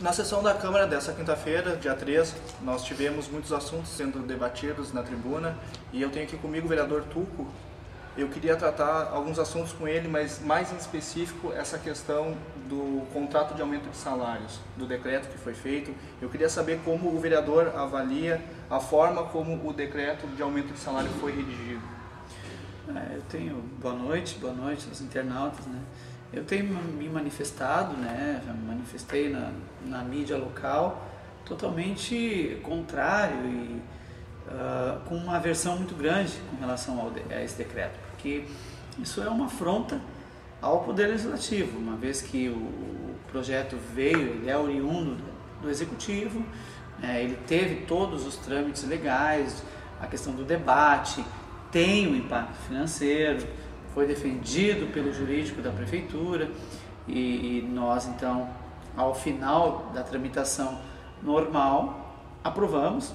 Na sessão da Câmara dessa quinta-feira, dia 3, nós tivemos muitos assuntos sendo debatidos na tribuna e eu tenho aqui comigo o vereador Tuco. Eu queria tratar alguns assuntos com ele, mas mais em específico essa questão do contrato de aumento de salários, do decreto que foi feito. Eu queria saber como o vereador avalia a forma como o decreto de aumento de salário foi redigido. Eu tenho boa noite aos internautas, né? Eu tenho me manifestado, né? Já me manifestei na mídia local, totalmente contrário e com uma aversão muito grande com relação a esse decreto, porque isso é uma afronta ao Poder Legislativo, uma vez que o projeto veio, ele é oriundo do Executivo, ele teve todos os trâmites legais, a questão do debate, tem um impacto financeiro, foi defendido pelo jurídico da Prefeitura e nós então, ao final da tramitação normal, aprovamos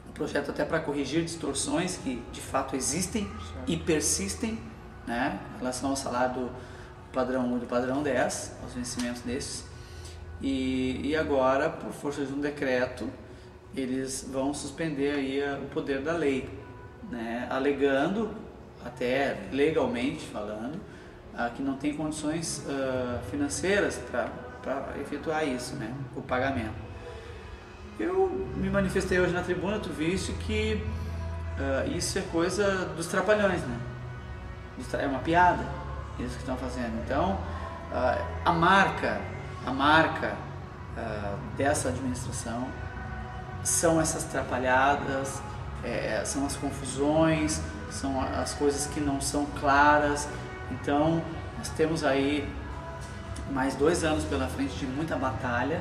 o projeto até para corrigir distorções que de fato existem e persistem, né, em relação ao salário do padrão 1 e do padrão 10, aos vencimentos desses, e agora, por força de um decreto, eles vão suspender aí o poder da lei, né, alegando, até legalmente falando, que não tem condições financeiras para efetuar isso, né, o pagamento. Eu me manifestei hoje na tribuna, tu viste que isso é coisa dos trapalhões, né? É uma piada isso que estão fazendo. Então, a marca dessa administração são essas trapalhadas, são as confusões, são as coisas que não são claras. Então, nós temos aí mais 2 anos pela frente de muita batalha,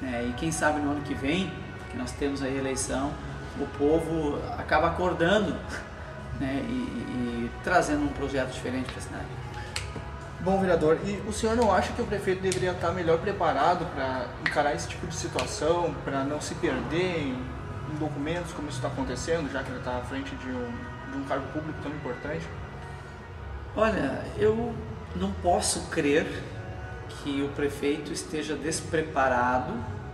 e quem sabe no ano que vem, que nós temos aí a eleição, o povo acaba acordando, né, e trazendo um projeto diferente para a cidade. Bom, vereador, e o senhor não acha que o prefeito deveria estar melhor preparado para encarar esse tipo de situação, para não se perder em documentos como isso está acontecendo, já que ele está à frente de um cargo público tão importante? Olha, eu não posso crer que o prefeito esteja despreparado,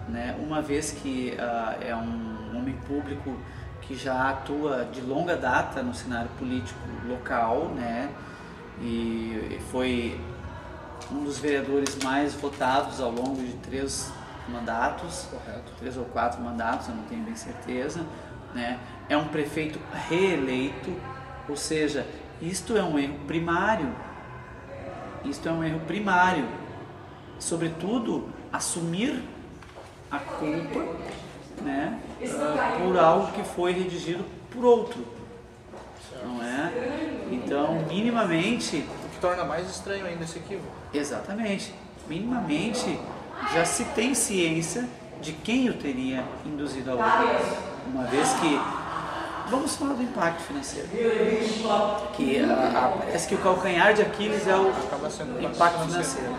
né, uma vez que é um homem público que já atua de longa data no cenário político local, né, e foi um dos vereadores mais votados ao longo de 3 mandatos, correto, 3 ou 4 mandatos, eu não tenho bem certeza, né, é um prefeito reeleito, ou seja, isto é um erro primário, sobretudo assumir a culpa, né, por algo que foi redigido por outro, não é? Então, minimamente... O que torna mais estranho ainda esse equívoco. Exatamente. Minimamente, já se tem ciência de quem o teria induzido ao erro, uma vez que... Vamos falar do impacto financeiro, que parece que o calcanhar de Aquiles é o impacto financeiro.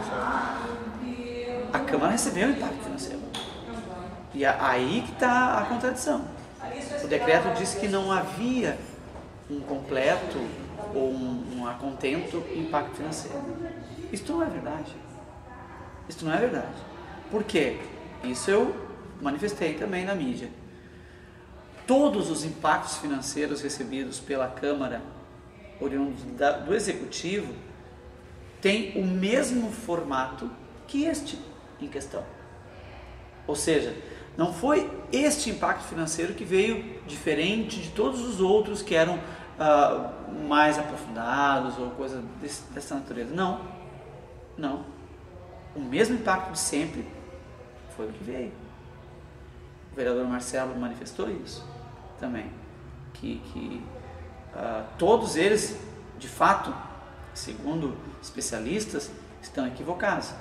A Câmara recebeu o impacto financeiro. E aí que está a contradição. O decreto diz que não havia um completo ou um a contento impacto financeiro. Isto não é verdade. Isto não é verdade. Por quê? Isso eu manifestei também na mídia. Todos os impactos financeiros recebidos pela Câmara, oriundos do Executivo, têm o mesmo formato que este em questão. Ou seja, não foi este impacto financeiro que veio diferente de todos os outros que eram mais aprofundados ou coisa dessa natureza. Não. O mesmo impacto de sempre foi o que veio. O vereador Marcelo manifestou isso também, que todos eles, de fato, segundo especialistas, estão equivocados,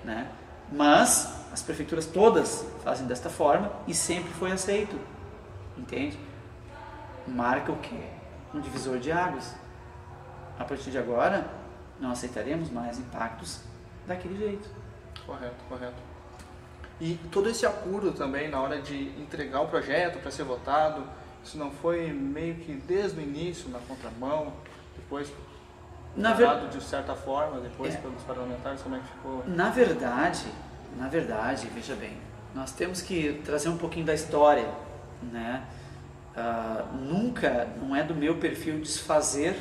né? Mas as prefeituras todas fazem desta forma e sempre foi aceito, entende? Marca o quê? Um divisor de águas. A partir de agora, não aceitaremos mais impactos daquele jeito. Correto. E todo esse apuro também na hora de entregar o projeto para ser votado, isso não foi meio que desde o início na contramão, depois votado de certa forma, depois pelos parlamentares, como é que ficou? Na verdade, Na verdade, veja bem, nós temos que trazer um pouquinho da história, né? Nunca, não é do meu perfil desfazer,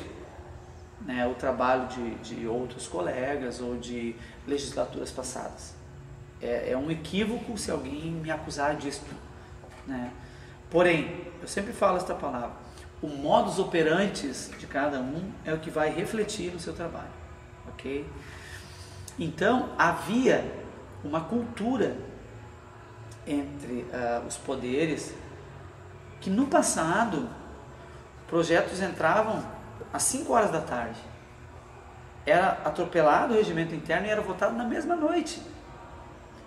né, o trabalho de outros colegas ou de legislaturas passadas. É um equívoco se alguém me acusar disso, né? Porém, eu sempre falo esta palavra, o modus operandi de cada um é o que vai refletir no seu trabalho, ok? Então, havia uma cultura entre os poderes que no passado projetos entravam às 5 horas da tarde, era atropelado o regimento interno e era votado na mesma noite,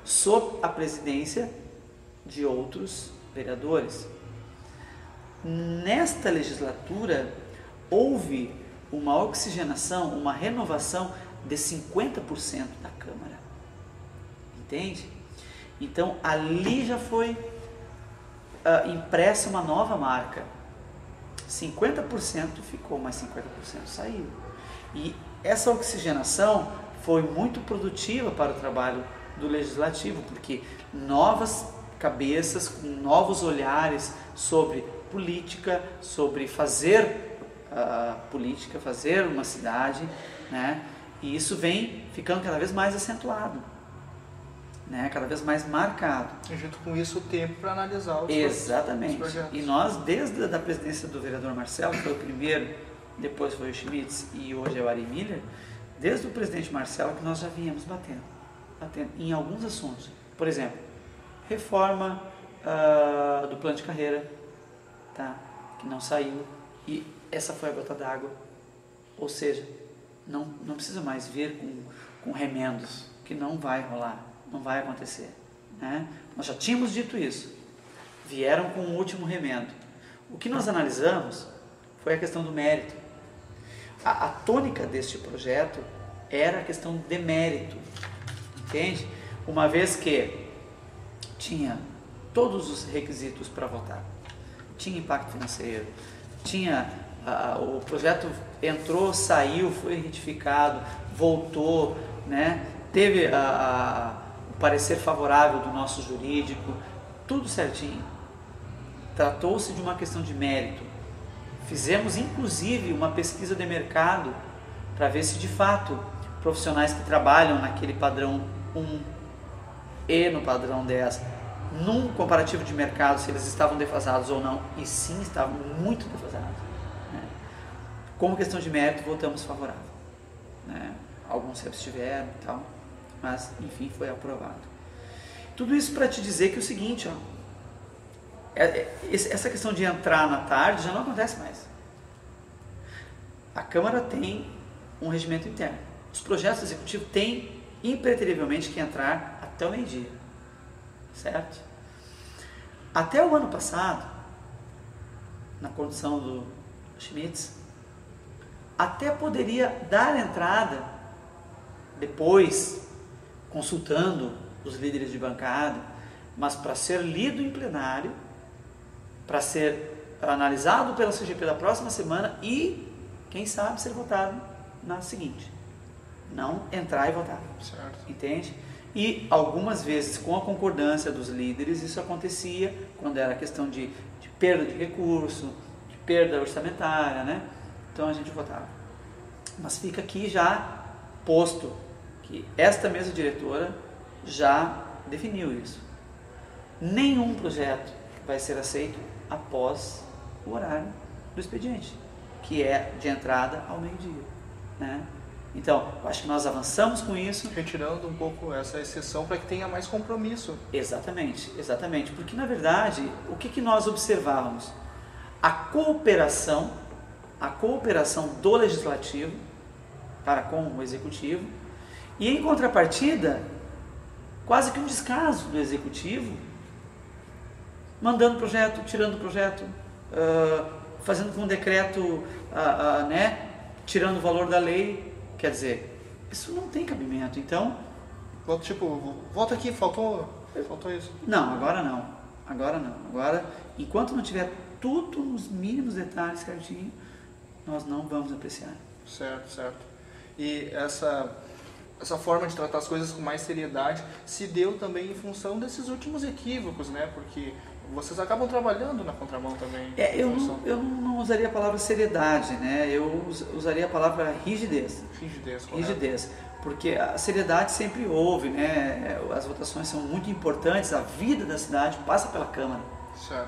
sob a presidência de outros vereadores. Nesta legislatura houve uma oxigenação, uma renovação de 50% da Câmara, entende? Então ali já foi impressa uma nova marca, 50% ficou, mas 50% saiu, e essa oxigenação foi muito produtiva para o trabalho do Legislativo, porque novas cabeças, com novos olhares sobre política, sobre fazer política, fazer uma cidade, né? E isso vem ficando cada vez mais acentuado, né? Cada vez mais marcado. E junto com isso o tempo para analisar os Exatamente. projetos. E nós, desde a presidência do vereador Marcelo, que foi o primeiro, depois foi o Schmitz e hoje é o Ari Miller, desde o presidente Marcelo que nós já viemos batendo em alguns assuntos. Por exemplo, reforma do plano de carreira, tá? Que não saiu, e essa foi a gota d'água. Ou seja, não precisa mais vir com remendos, que não vai rolar, não vai acontecer, né? Nós já tínhamos dito isso, vieram com o último remendo. O que nós analisamos foi a questão do mérito. A tônica deste projeto era a questão de mérito, entende? Uma vez que tinha todos os requisitos para votar, tinha impacto financeiro, tinha o projeto entrou, saiu, foi retificado, voltou, né? Teve o parecer favorável do nosso jurídico, tudo certinho. Tratou-se de uma questão de mérito. Fizemos inclusive uma pesquisa de mercado para ver se de fato profissionais que trabalham naquele padrão 1 e no padrão 10, num comparativo de mercado, se eles estavam defasados ou não, e sim, estavam muito defasados, né? Como questão de mérito, votamos favorável, né? Alguns se abstiveram e tal, mas enfim, foi aprovado. Tudo isso para te dizer que é o seguinte, essa questão de entrar na tarde já não acontece mais. A Câmara tem um regimento interno. Os projetos executivos têm impreterivelmente que entrar até o meio-dia, certo? Até o ano passado, na condição do Schmitz, até poderia dar entrada depois, consultando os líderes de bancada, mas para ser lido em plenário, para ser analisado pela CGP da próxima semana e, quem sabe, ser votado na seguinte. Não entrar e votar. Certo. Entende? E algumas vezes, com a concordância dos líderes, isso acontecia quando era questão de perda de recurso, de perda orçamentária, né? Então a gente votava. Mas fica aqui já posto que esta mesa diretora já definiu isso. Nenhum projeto vai ser aceito após o horário do expediente, que é de entrada ao meio-dia, né? Então, eu acho que nós avançamos com isso. Retirando um pouco essa exceção para que tenha mais compromisso. Exatamente, exatamente. Porque, na verdade, o que nós observávamos? A cooperação do Legislativo para com o Executivo e, em contrapartida, quase que um descaso do Executivo, mandando projeto, tirando projeto, fazendo com um decreto, né, tirando o valor da lei. Quer dizer, isso não tem cabimento. Então, volta aqui, faltou isso. Não, agora não. Agora, enquanto não tiver tudo nos mínimos detalhes certinho, nós não vamos apreciar. Certo. E essa forma de tratar as coisas com mais seriedade se deu também em função desses últimos equívocos, né? Porque vocês acabam trabalhando na contramão também. Eu não usaria a palavra seriedade, né? Eu usaria a palavra rigidez. Rigidez. Porque a seriedade sempre houve, né? As votações são muito importantes, a vida da cidade passa pela Câmara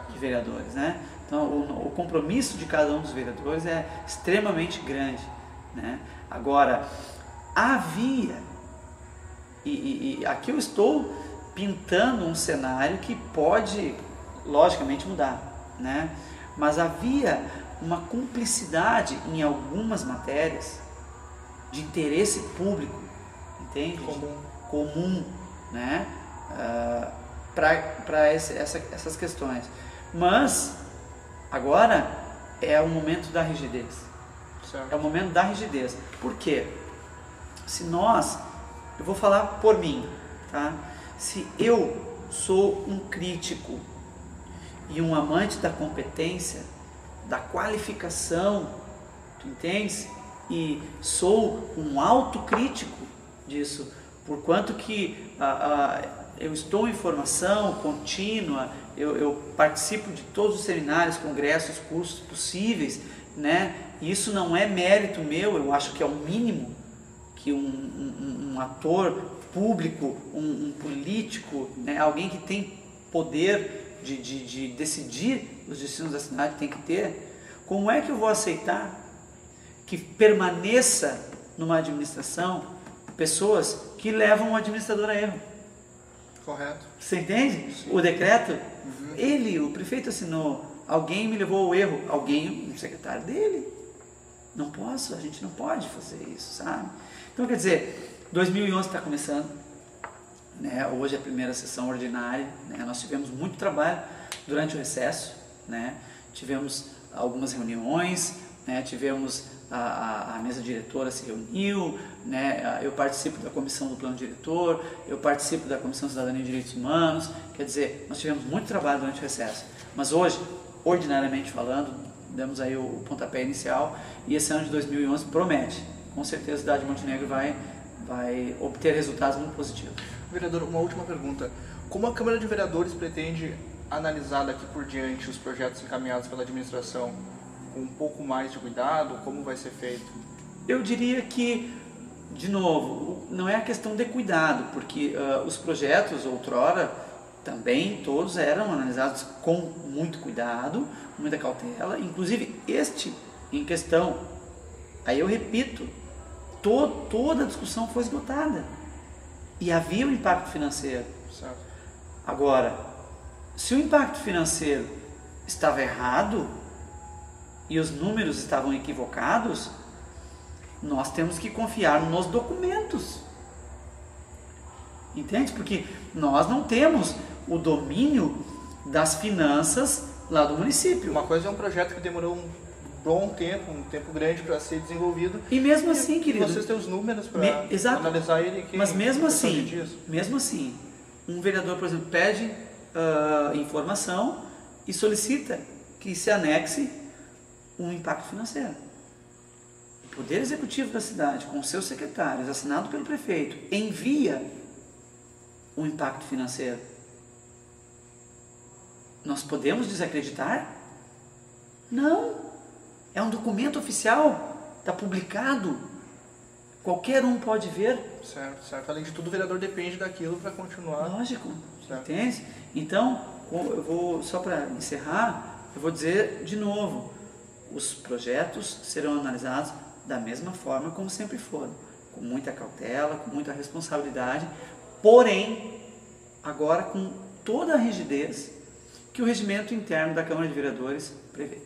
de Vereadores, né? Então o compromisso de cada um dos vereadores é extremamente grande, né? Agora, havia, e aqui eu estou pintando um cenário que pode logicamente mudar, né? Mas havia uma cumplicidade em algumas matérias de interesse público, entende? Comum, né? Para essas questões. Mas agora é o momento da rigidez. Certo. É o momento da rigidez. Por quê? Se eu vou falar por mim, tá? Se eu sou um crítico e um amante da competência, da qualificação, tu entendes? E sou um autocrítico disso, porquanto que eu estou em formação contínua, eu participo de todos os seminários, congressos, cursos possíveis, né? E isso não é mérito meu, eu acho que é o mínimo que um ator público, um político, né? Alguém que tem poder de decidir os destinos da cidade tem que ter. Como é que eu vou aceitar que permaneça numa administração pessoas que levam o administrador a erro? Correto. Você entende? Sim. O decreto, o prefeito assinou, alguém me levou ao erro, um secretário dele. Não posso, a gente não pode fazer isso, sabe? Então, quer dizer, 2011 está começando, né? Hoje é a primeira sessão ordinária, né? Nós tivemos muito trabalho durante o recesso, né? Tivemos algumas reuniões, né? Tivemos a mesa diretora se reuniu, né? Eu participo da comissão do plano diretor, eu participo da comissão de cidadania e direitos humanos, quer dizer, nós tivemos muito trabalho durante o recesso, mas hoje, ordinariamente falando, demos aí o pontapé inicial e esse ano de 2011 promete, com certeza a cidade de Montenegro vai obter resultados muito positivos. Vereador, uma última pergunta, como a Câmara de Vereadores pretende analisar daqui por diante os projetos encaminhados pela administração com um pouco mais de cuidado? Como vai ser feito? Eu diria que, de novo, não é a questão de cuidado, porque os projetos outrora também todos eram analisados com muito cuidado, muita cautela, inclusive este em questão, aí eu repito, toda a discussão foi esgotada e havia um impacto financeiro. Certo. Agora, se o impacto financeiro estava errado e os números estavam equivocados, nós temos que confiar nos documentos, entende? Porque nós não temos o domínio das finanças lá do município. Uma coisa é um projeto que demorou um bom tempo, um tempo grande para ser desenvolvido. E mesmo assim, querido, vocês têm os números para analisar ele. Mas mesmo assim, um vereador, por exemplo, pede informação e solicita que se anexe um impacto financeiro. O Poder Executivo da cidade, com seus secretários, assinado pelo prefeito, envia um impacto financeiro. Nós podemos desacreditar? Não. É um documento oficial, está publicado, qualquer um pode ver. Certo, certo. Além de tudo, o vereador depende daquilo para continuar. Lógico, entende? Então, eu vou, só para encerrar, eu vou dizer de novo, os projetos serão analisados da mesma forma como sempre foram, com muita cautela, com muita responsabilidade, porém, agora com toda a rigidez que o regimento interno da Câmara de Vereadores prevê.